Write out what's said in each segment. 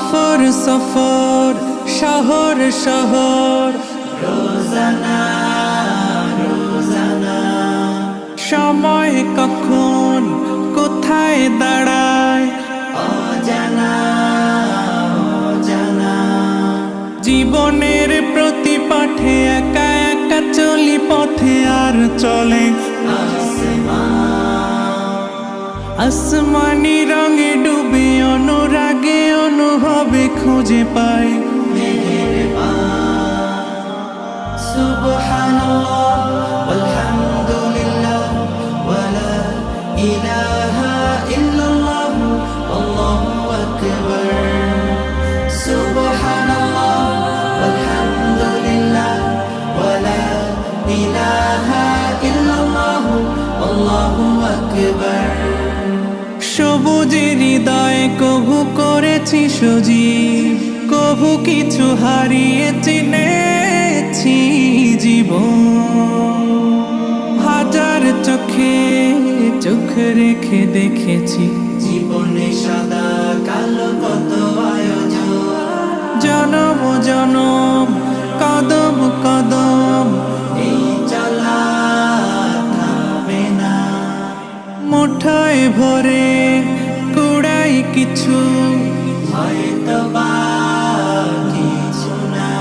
সফর সফর শহর শহর রোজানা রোজানা সময় কখন কোথায় দাঁড়ায় অজানা অজানা জীবনের প্রতি পাঠে একা একা চলি পথে আর চলে আসমানি রঙে ডুবে অনুরাগে অনুভবে খুঁজে পাই সুবহানাল্লাহ ওয়ালহামদুলিল্লাহ ওয়ালা ইলাহা ইল্লাল্লাহ আল্লাহু আকবার সুবহানাল্লাহ ওয়ালহামদুলিল্লাহ ওয়ালা ইলাহা ইল্লাল্লাহ আল্লাহু আকবার সবুজের হৃদয় কভু করেছি সজীব কভু কিছু হারিয়ে চিনেছি জীবন হাজার চোখে চোখ রেখে দেখেছি জীবনে সাদা কালো কত আয়োজন জনম জনম কদম কদম এই চলা থামবে না মুঠায় ভরে কুড়াই কিছু হয়তো বা কিছু না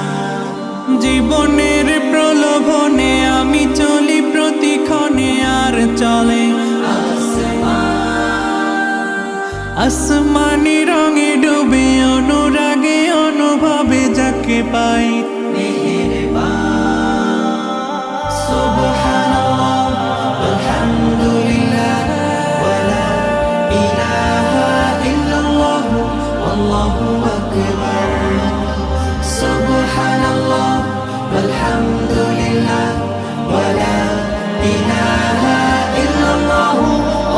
জীবনের প্রলোভনে আমি চলি প্রতিক্ষণে আর চলে আসমানি রঙে ডুবে অনুরাগে অনুভবে যাকে পাই সুবহানাল্লাহ ওয়ালহামদুলিল্লাহ ওয়ালা ইলাহা ইল্লাল্লাহ আল্লাহু আকবার সুবহানাল্লাহ ওয়ালহামদুলিল্লাহ ওয়ালা ইলাহা ইল্লাল্লাহ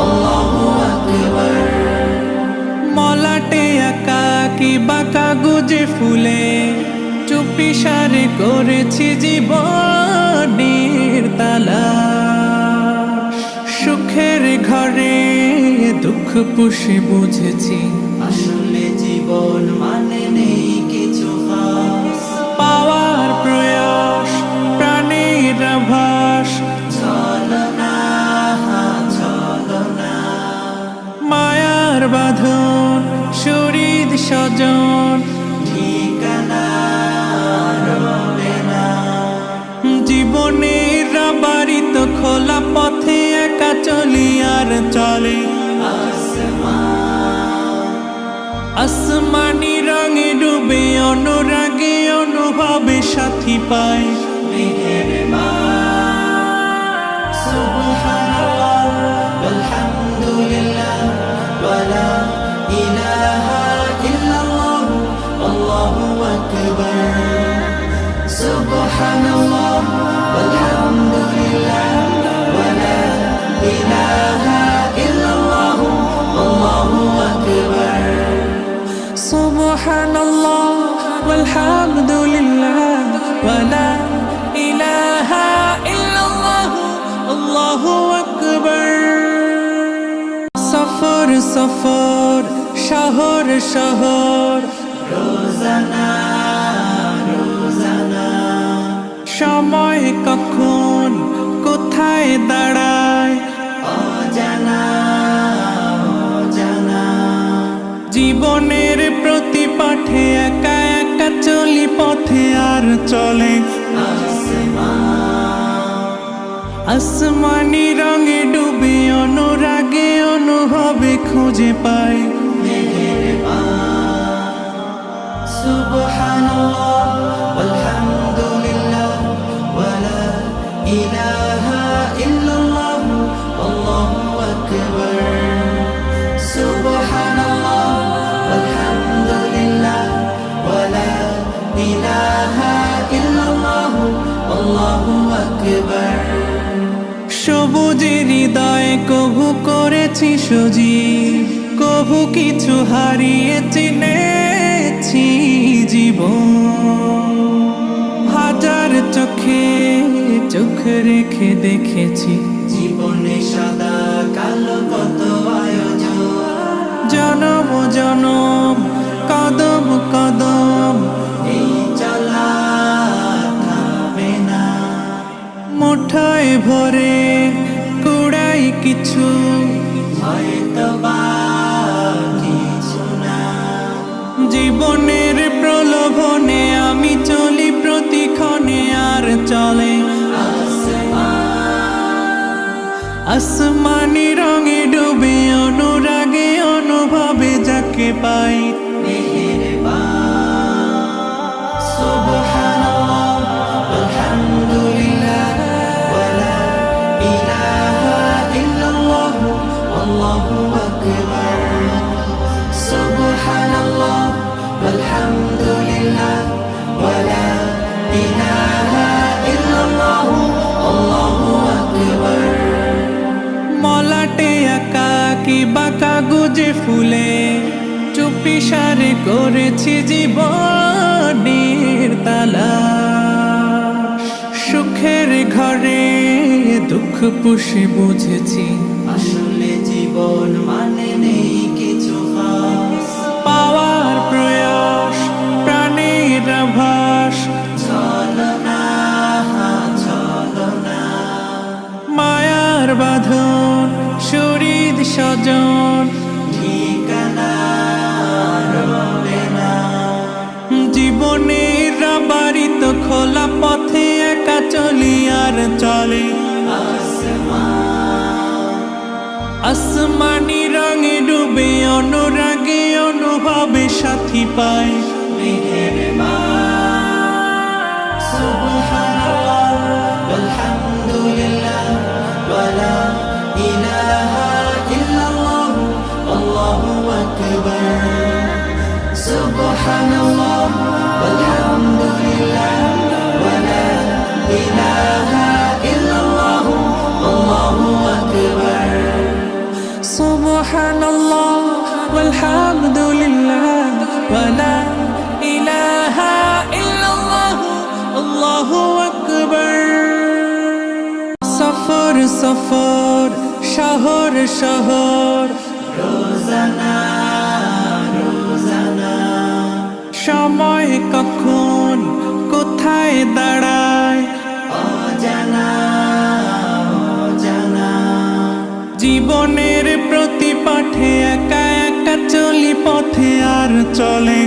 আল্লাহু আকবার মলাটে আঁকা কি বাঁকা গুজে ফুলে চুপি সারে করেছি জীবনের তালা সুখের ঘরে দুঃখ পুষে বুঝেছি আসলে জীবন মানে নেই কিছু খাস পাওয়ার প্রয়াস প্রাণের আভাস চলো না মায়ার বাঁধন শরীর স্বজন ঠিকানা রবে না জীবনের বাড়িত খোলা পথে একা চলি আর চলে আসমানি রঙে ডুবে অনুরাগে অনুভবে সাথী পায় সুবহানাল্লাহ ওয়ালহামদুলিল্লাহ ওয়ালা ইলাহা ইল্লাল্লাহ আল্লাহু আকবার সুবহানাল্লাহ ওয়ালহামদুলিল্লাহ ওয়ালা ইলাহা ইল্লাল্লাহ আল্লাহু আকবার সুবহানাল্লাহ ওয়ালহামদুলিল্লাহ ওয়ালা ইলাহা ইল্লাল্লাহ আল্লাহু আকবার সফর সফর শহর শহর রোজানা রোজানা সময় কখন কোথায় দাঁড়ায় অজানা অজানা জীবনের প্রতি পাঠে একা একা চলি পথে আর চলে আসমানি রঙে ডুবে অনুরাগে অনুভবে খুঁজে পাই সুবহানাল্লাহ ওয়ালহামদুলিল্লাহ ওয়ালা ইলাহা ইল্লাল্লাহ আল্লাহু আকবার সুবহানাল্লাহ ওয়ালহামদুলিল্লাহ ওয়ালা ইলাহা ইল্লাল্লাহ আল্লাহু আকবার সবুজের হৃদয় কভু করেছি সজীব কভু কিছু হারিয়ে চিনেছি জীবন হাজার চোখে চোখ রেখে দেখেছি জীবনে সাদা কালো কত আয়োজন জনম জনম কদম জীবনের প্রলোভনে আমি চলি প্রতিক্ষণে আর চলে আসমানি রঙে ডুবে অনুরাগে অনুভবে যাকে পাই সুবহানাল্লাহ আলহামদুলিল্লাহ ওয়ালা ইলাহা ইল্লাল্লাহ আল্লাহু আকবার সুবহানাল্লাহ আলহামদুলিল্লাহ ওয়ালা ইলাহা ইল্লাল্লাহ আল্লাহু আকবার মলাটে আঁকা কি বাঁকা গুজে ফুলে চুপি সারে করেছি জীবনের তালা সুখের ঘরে দুঃখ পুষে বুঝেছি আসলে জীবন মানে নেই কিছু খাস পাওয়ার প্রয়াস প্রাণের আভাস চলো না মায়ার বাঁধন শরীর স্বজন ঠিকানা রবে না জীবনের বাড়িত খোলা পথে একা চলি আর চলে আসমানি রঙে ডুবে অনুরাগে অনুভবে সাথী পায় সুবহানাল্লাহ আলহামদুলিল্লাহ ওয়ালা ইলাহা ইল্লাল্লাহ আল্লাহু আকবার সুবহানাল্লাহ আলহামদুলিল্লাহ ওয়ালা ইলাহা ইল্লাল্লাহ আল্লাহু আকবার সুবহানাল্লাহ ওয়ালহামদুলিল্লাহ ওয়ালা ইলাহা ইল্লাল্লাহ আল্লাহু আকবার সফর সফর শহর শহর রোজানা সময় কখন কোথায় দাঁড়ায় অজানা জীবনের প্রতি পাঠে একা একা চলি পথে আর চলে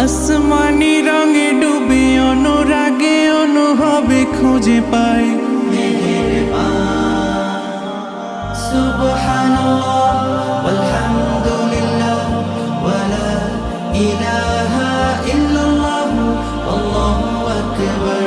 আসমানি রঙে ডুবে অনুরাগে অনুভবে খুঁজে পাই সুবহানাল্লাহ আলহামদুলিল্লাহ ওয়ালা ইলাহা ইল্লাল্লাহ আল্লাহু আকবার